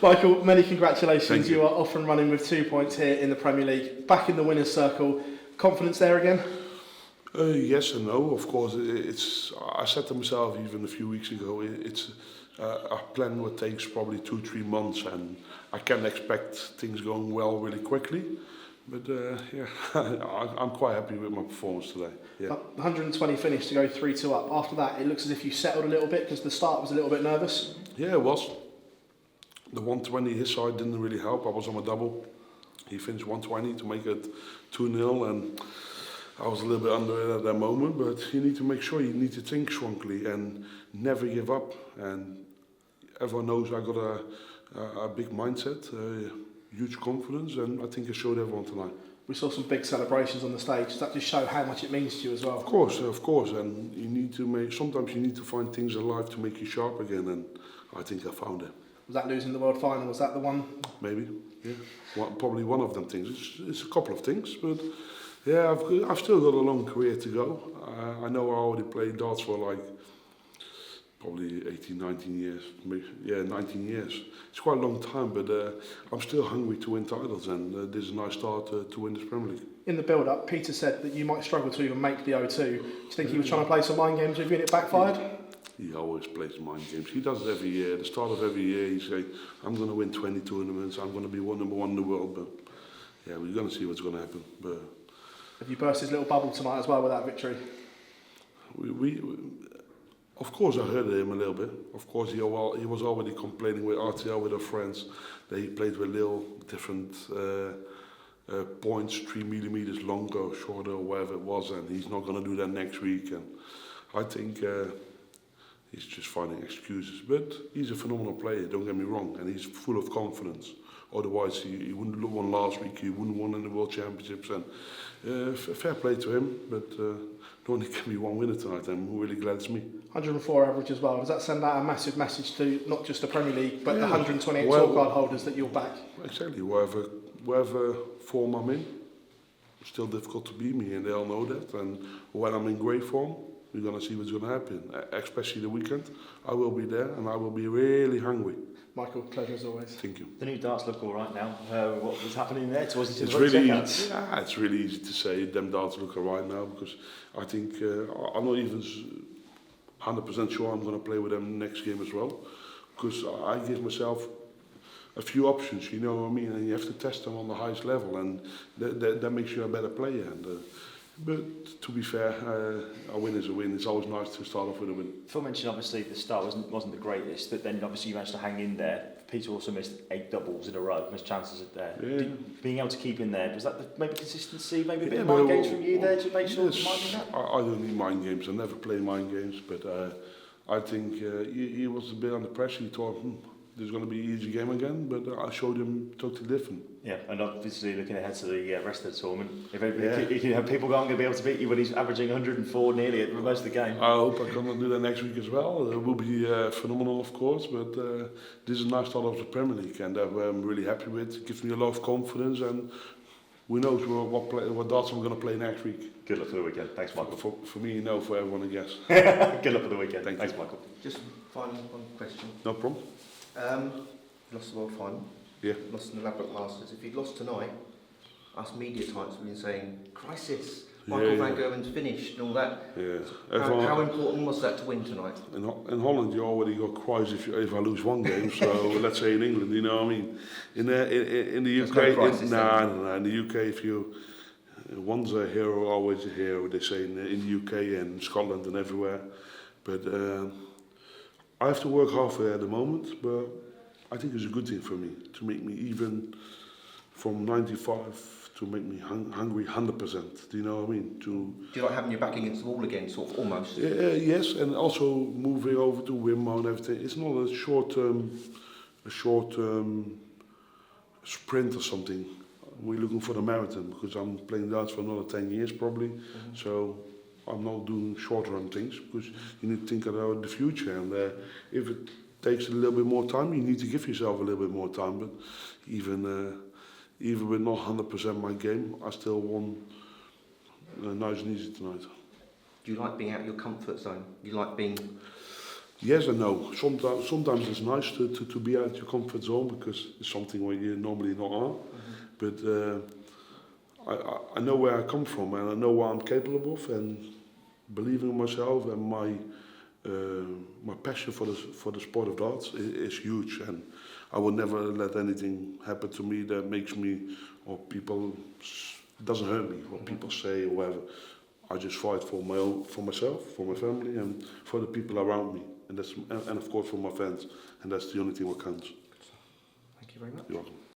Michael, many congratulations. Thank you. You are off and running with 2 points here in the Premier League. Back in the winner's circle. Confidence there again? Yes and no. Of course, I said to myself even a few weeks ago, it's a plan what takes probably 2-3 months, and I can expect things going well really quickly. But yeah, I'm quite happy with my performance today. Yeah. 120 finish to go 3-2 up. After that, it looks as if you settled a little bit because the start was a little bit nervous. Yeah, it was. The 120 his side didn't really help. I was on a double. He finished 120 to make it 2-0, and I was a little bit under it at that moment. But you need to make sure, you need to think strongly and never give up. And everyone knows I got a big mindset, huge confidence, and I think I showed everyone tonight. We saw some big celebrations on the stage. Does that just show how much it means to you as well? Of course, and you need to sometimes you need to find things in life to make you sharp again, and I think I found it. Was that losing the world final? Was that the one? Maybe, yeah. Probably one of them things. It's a couple of things, but yeah, I've still got a long career to go. I know I already played darts for like probably 18, 19 years. Maybe, yeah, 19 years. It's quite a long time, but I'm still hungry to win titles, and this is a nice start to win this Premier League. In the build-up, Peter said that you might struggle to even make the O2. Do you think he was trying to play some mind games with you and it backfired? He always plays mind games. He does it every year. At the start of every year, he says, I'm going to win 20 tournaments, I'm going to be number one in the world. But yeah, we're going to see what's going to happen. But have you burst his little bubble tonight as well with that victory? Of course, I heard him a little bit. Of course, he was already complaining with RTL, with our friends, that he played with little different points, 3 millimeters longer or shorter or whatever it was, and he's not going to do that next week. And I think he's just finding excuses. But he's a phenomenal player, don't get me wrong, and he's full of confidence. Otherwise, he wouldn't have won last week, he wouldn't have won in the World Championships. And fair play to him, but there only can be one winner tonight, and I'm really glad it's me. 104 average as well. Does that send out a massive message to not just the Premier League, but the 128 scorecard holders that you're back? Exactly. Wherever form I'm in, it's still difficult to beat me, and they all know that. And when I'm in great form, we're going to see what's going to happen. Especially the weekend, I will be there, and I will be really hungry. Michael, pleasure as always. Thank you. The new darts look all right now. What was happening there? It's really easy to say them darts look all right now, because I think I'm not even 100% sure I'm going to play with them next game as well, because I give myself a few options, you know what I mean, and you have to test them on the highest level, and that makes you a better player. And but to be fair, a win is a win. It's always nice to start off with a win. Phil mentioned obviously the start wasn't the greatest, but then obviously you managed to hang in there. Peter also missed 8 doubles in a row, missed chances there. Yeah. Being able to keep in there, was that maybe consistency, maybe a bit of mind games from you there to make sure yes, minding that? I don't need mind games. I never play mind games, but I think he was a bit under pressure. He thought, there's going to be an easy game again, but I showed him totally different. Yeah, and obviously looking ahead to the rest of the tournament, if people aren't going to be able to beat you when he's averaging 104 nearly at most of the game. I hope I can do that next week as well. It will be phenomenal, of course, but this is a nice start of the Premier League, and that I'm really happy with. It gives me a lot of confidence, and who knows what darts I'm going to play next week. Good luck for the weekend. Thanks, Michael. For me, no. For everyone, I guess. Good luck for the weekend. Thanks, Michael. Just final one question. No problem. Lost the World Final. Yeah. Lost in the Ladbroke Masters. If you'd lost tonight, us media types have been saying, crisis, Michael van Gerwen's finished and all that. Yeah. How important was that to win tonight? In Holland, you already got cries if I lose one game. So let's say in England, you know what I mean. In the UK, no crisis in the UK, if you one's a hero, always a hero. They say in the UK and Scotland and everywhere. But I have to work hard for it at the moment, but I think it's a good thing for me, to make me even from 95 to make me hungry 100%. Do you know what I mean? Do you like having your back against the wall again, sort of almost? Yes, and also moving over to Wimmo and everything. It's not a short sprint or something. We're looking for the marathon, because I'm playing darts for another 10 years probably. Mm-hmm. So I'm not doing short run things, because you need to think about the future, and if it takes a little bit more time, you need to give yourself a little bit more time. But even with not 100% my game, I still won nice and easy tonight. Do you like being out of your comfort zone? You like being Yes and no. Sometimes it's nice to be out your comfort zone because it's something where you normally not are. But I know where I come from and I know what I'm capable of, and believing in myself and my passion for the sport of darts is huge, and I will never let anything happen to me that makes me or people doesn't hurt me. What people say or whatever. I just fight for myself, for my family, and for the people around me, and of course for my fans, and that's the only thing that counts. Thank you very much. You're welcome.